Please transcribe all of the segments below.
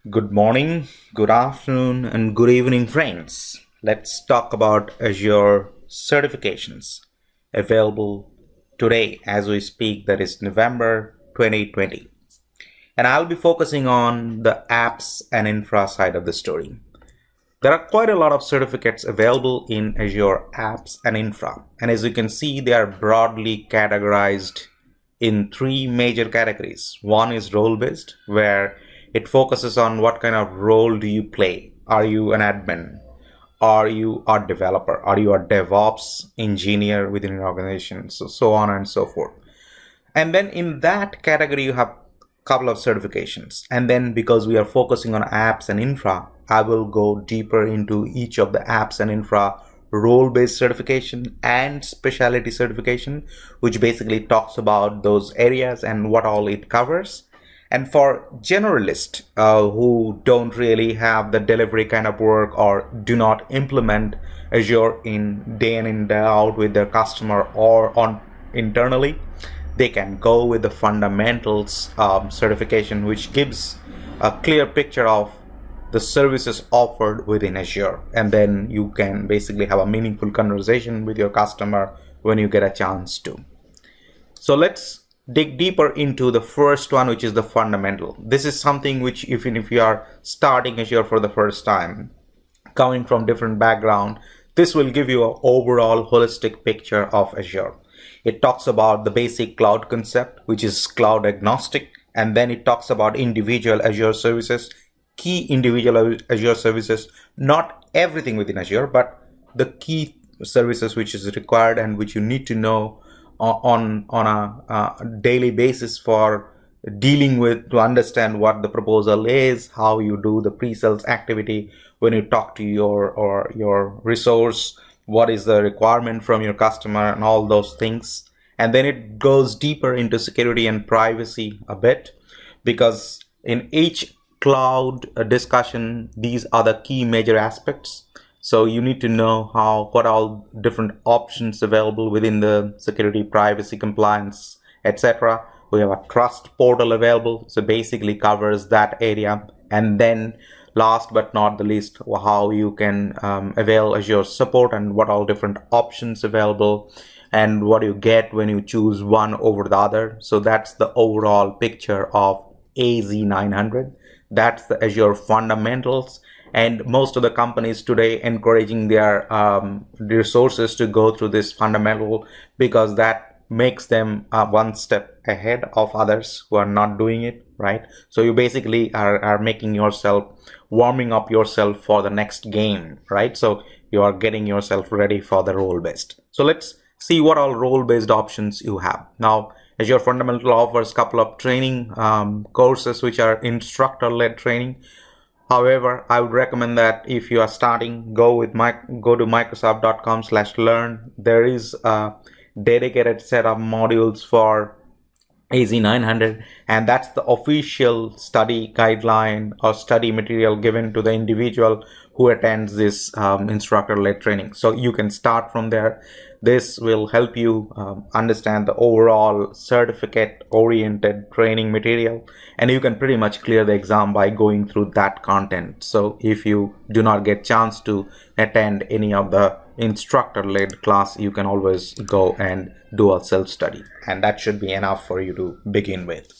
Good morning, good afternoon, and good evening, friends. Let's talk about Azure certifications available today as we speak, that is November 2020. And I'll be focusing on the apps and infra side of the story. There are quite a lot of certificates available in Azure apps and infra. And as you can see, they are broadly categorized in three major categories. One is role-based, where it focuses on what kind of role do you play. Are you an admin? Are you a developer? Are you a DevOps engineer within your organization? So on and so forth. And then in that category, you have a couple of certifications. And then because we are focusing on apps and infra, I will go deeper into each of the apps and infra role-based certification and specialty certification, which basically talks about those areas and what all it covers. And for generalists who don't really have the delivery kind of work or do not implement Azure in day in and day out with their customer or on internally, they can go with the fundamentals certification, which gives a clear picture of the services offered within Azure. And then you can basically have a meaningful conversation with your customer when you get a chance to. So let's dig deeper into the first one, which is the fundamental. This is something which, even if you are starting Azure for the first time, coming from different background, this will give you an overall holistic picture of Azure. It talks about the basic cloud concept, which is cloud agnostic, and then it talks about individual Azure services, key individual Azure services, not everything within Azure, but the key services which is required and which you need to know on a daily basis for dealing with, to understand what the proposal is, how you do the pre-sales activity when you talk to your resource, what is the requirement from your customer, and all those things. And then it goes deeper into security and privacy a bit, because in each cloud discussion, these are the key major aspects. So you need to know what all different options available within the security, privacy, compliance, etc. We have a trust portal available, so basically covers that area. And then last but not the least, how you can avail Azure support and what all different options available and what you get when you choose one over the other. So that's the overall picture of AZ900. That's the Azure fundamentals. And most of the companies today encouraging their resources to go through this fundamental, because that makes them one step ahead of others who are not doing it, right? So you basically are making yourself, warming up yourself for the next game, right? So you are getting yourself ready for the role-based. So let's see what all role-based options you have. Now, Azure Fundamental offers a couple of training courses which are instructor-led training. However, I would recommend that if you are starting, go to microsoft.com/learn. There is a dedicated set of modules for AZ900, and that's the official study guideline or study material given to the individual who attends this instructor-led training. So you can start from there. This will help you understand the overall certificate-oriented training material, and you can pretty much clear the exam by going through that content. So if you do not get chance to attend any of the instructor-led class, you can always go and do a self-study, and that should be enough for you to begin with.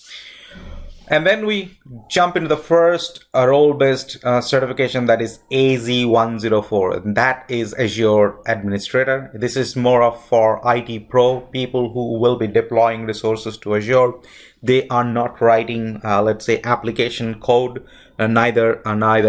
And then we jump into the first role-based certification, that is AZ104. That is Azure Administrator. This is more of for IT pro people who will be deploying resources to Azure. They are not writing, let's say, application code, neither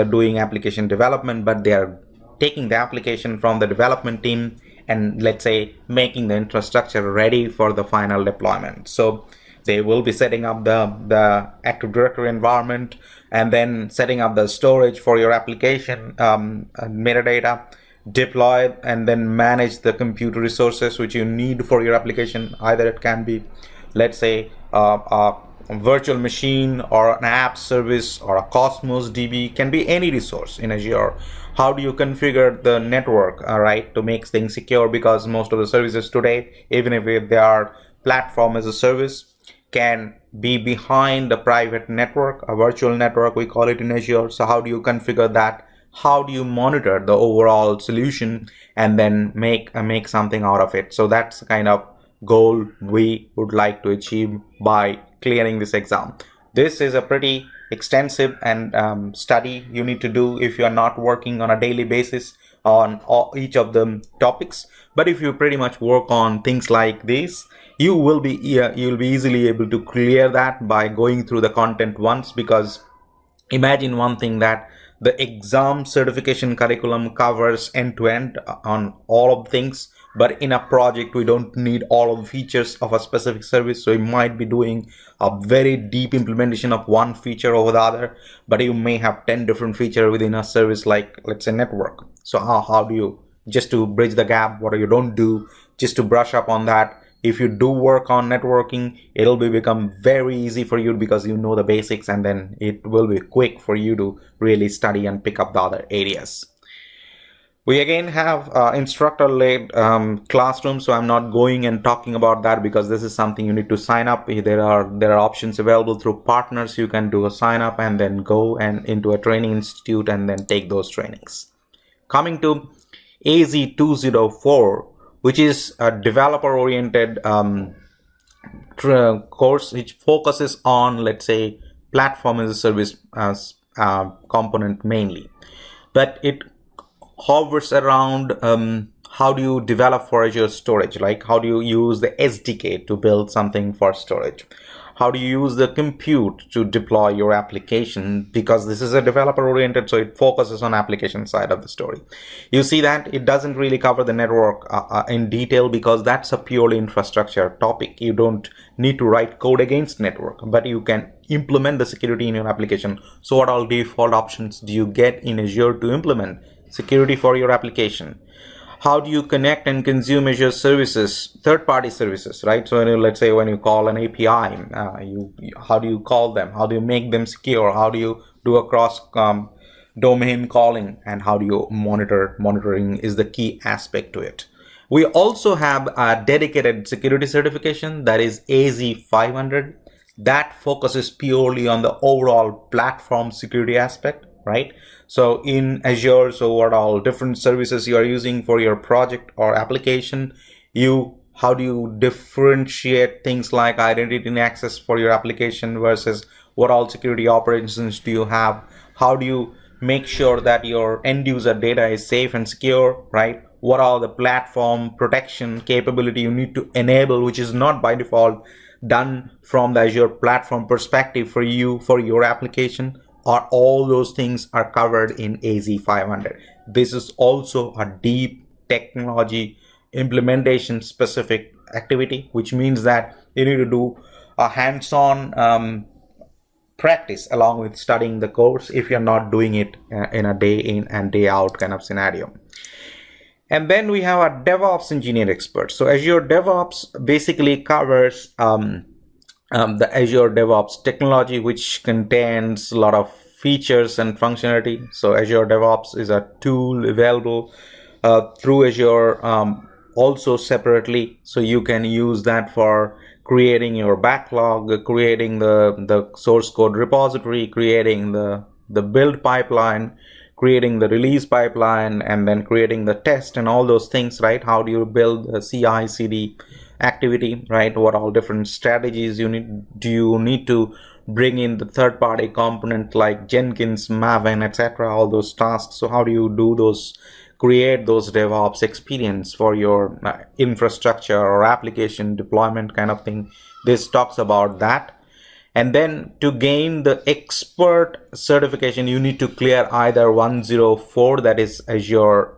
doing application development, but they are taking the application from the development team and, let's say, making the infrastructure ready for the final deployment. So they will be setting up the Active Directory environment and then setting up the storage for your application, metadata, deploy and then manage the compute resources which you need for your application. Either it can be, let's say, a virtual machine or an app service or a Cosmos DB, can be any resource in Azure. How do you configure the network, right, to make things secure? Because most of the services today, even if they are platform as a service, can be behind the private network, a virtual network, we call it in Azure. So how do you configure that? How do you monitor the overall solution and then make something out of it? So that's the kind of goal we would like to achieve by clearing this exam. This is a pretty extensive and study you need to do if you are not working on a daily basis on each of the topics. But if you pretty much work on things like this, you will be easily able to clear that by going through the content once. Because imagine one thing, that the exam certification curriculum covers end-to-end on all of things, but in a project we don't need all of the features of a specific service. So you might be doing a very deep implementation of one feature over the other, but you may have 10 different features within a service, like let's say network. So how do you, just to bridge the gap, what you don't do, just to brush up on that. If you do work on networking, it'll become very easy for you because you know the basics, and then it will be quick for you to really study and pick up the other areas. We again have instructor-led classroom, so I'm not going and talking about that because this is something you need to sign up. There are options available through partners. You can do a sign up and then go and into a training institute and then take those trainings. Coming to AZ204, which is a developer-oriented course which focuses on, let's say, platform as a service as component mainly, but it hovers around how do you develop for Azure storage, like how do you use the SDK to build something for storage, how do you use the compute to deploy your application, because this is a developer oriented, so it focuses on application side of the story. You see that it doesn't really cover the network in detail, because that's a purely infrastructure topic. You don't need to write code against network, but you can implement the security in your application. So what all default options do you get in Azure to implement security for your application? How do you connect and consume Azure services, third-party services, right? So let's say when you call an API, how do you call them? How do you make them secure? How do you do a cross domain calling? And how do you monitoring is the key aspect to it. We also have a dedicated security certification, that is AZ500. That focuses purely on the overall platform security aspect, right? So in Azure, so what all different services you are using for your project or application, how do you differentiate things like identity and access for your application versus what all security operations do you have? How do you make sure that your end user data is safe and secure, right? What are the platform protection capability you need to enable, which is not by default done from the Azure platform perspective for you, for your application? Or all those things are covered in AZ500. This is also a deep technology implementation specific activity, which means that you need to do a hands-on practice along with studying the course if you're not doing it in a day in and day out kind of scenario. And then we have a DevOps engineer expert. So Azure DevOps basically covers the Azure DevOps technology, which contains a lot of features and functionality. So Azure DevOps is a tool available through Azure also separately. So you can use that for creating your backlog, creating the source code repository, creating the build pipeline, creating the release pipeline, and then creating the test and all those things, right? How do you build a CI/CD activity, right? What all different strategies do you need to bring in the third-party component like Jenkins, Maven, etc., all those tasks. So how do you do those, create those DevOps experience for your infrastructure or application deployment kind of thing? This talks about that. And then to gain the expert certification, you need to clear either 104, that is Azure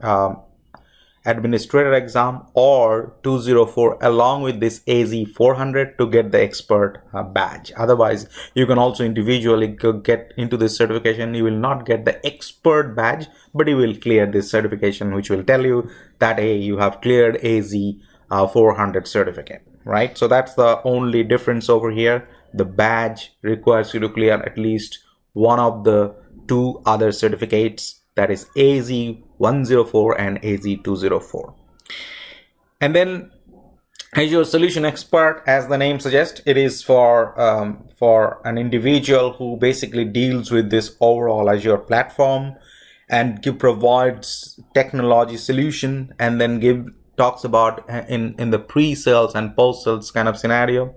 administrator exam, or 204 along with this AZ400 to get the expert badge. Otherwise, you can also individually get into this certification. You will not get the expert badge, but you will clear this certification, which will tell you that, hey, you have cleared AZ400 certificate, right? So that's the only difference over here. The badge requires you to clear at least one of the two other certificates, that is AZ104 and AZ204. And then Azure Solution Expert, as the name suggests, it is for an individual who basically deals with this overall Azure platform and provides technology solution, and then talks about in the pre-sales and post-sales kind of scenario.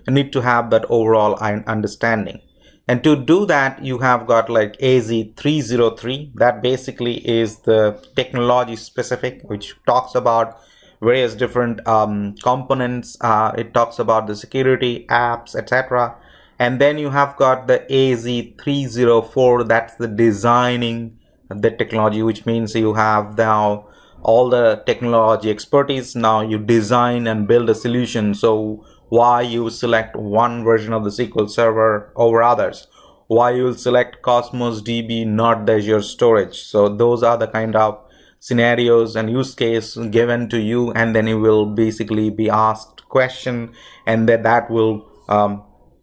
You need to have that overall understanding. And to do that, you have got like AZ303. That basically is the technology specific, which talks about various different components. It talks about the security, apps, etc. And then you have got the AZ304. That's the designing the technology, which means you have now all the technology expertise. Now you design and build a solution. So why you select one version of the SQL Server over others? Why you will select Cosmos DB, not the Azure storage? So those are the kind of scenarios and use case given to you, and then you will basically be asked question, and that will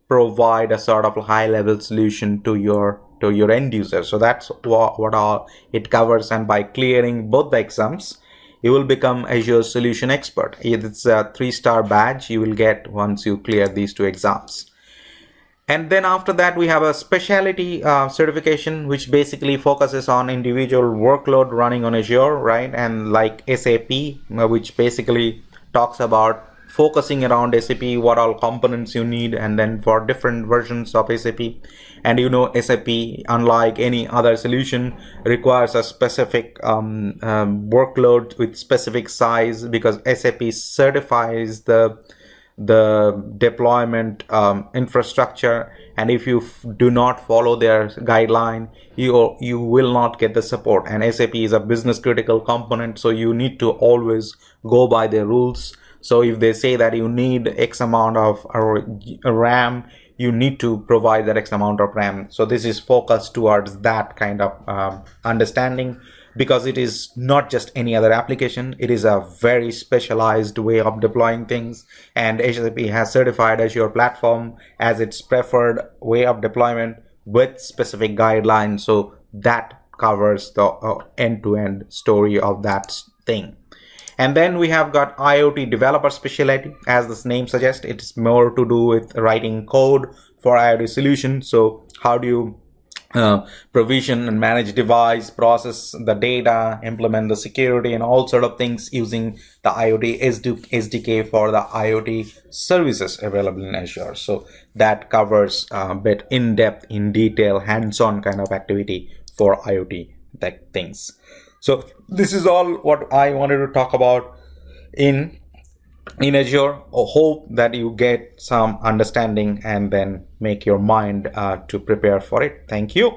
provide a sort of high level solution to your end user. So that's what all it covers, and by clearing both the exams, you will become Azure Solution Expert. It's a 3-star badge you will get once you clear these 2 exams. And then after that, we have a specialty certification, which basically focuses on individual workload running on Azure, right? And like SAP, which basically talks about focusing around SAP, what all components you need, and then for different versions of SAP. And SAP, unlike any other solution, requires a specific workload with specific size, because SAP certifies the deployment infrastructure, and if you do not follow their guideline, you will not get the support. And SAP is a business critical component, so you need to always go by their rules. So if they say that you need X amount of RAM, you need to provide that X amount of RAM. So this is focused towards that kind of understanding, because it is not just any other application. It is a very specialized way of deploying things, and SAP has certified Azure platform as its preferred way of deployment with specific guidelines. So that covers the end-to-end story of that thing. And then we have got IoT developer specialty. As this name suggests, it's more to do with writing code for IoT solutions. So how do you provision and manage device, process the data, implement the security and all sort of things using the IoT SDK for the IoT services available in Azure. So that covers a bit in depth, in detail, hands-on kind of activity for IoT things. So this is all what I wanted to talk about in Azure. I hope that you get some understanding and then make your mind to prepare for it. Thank you.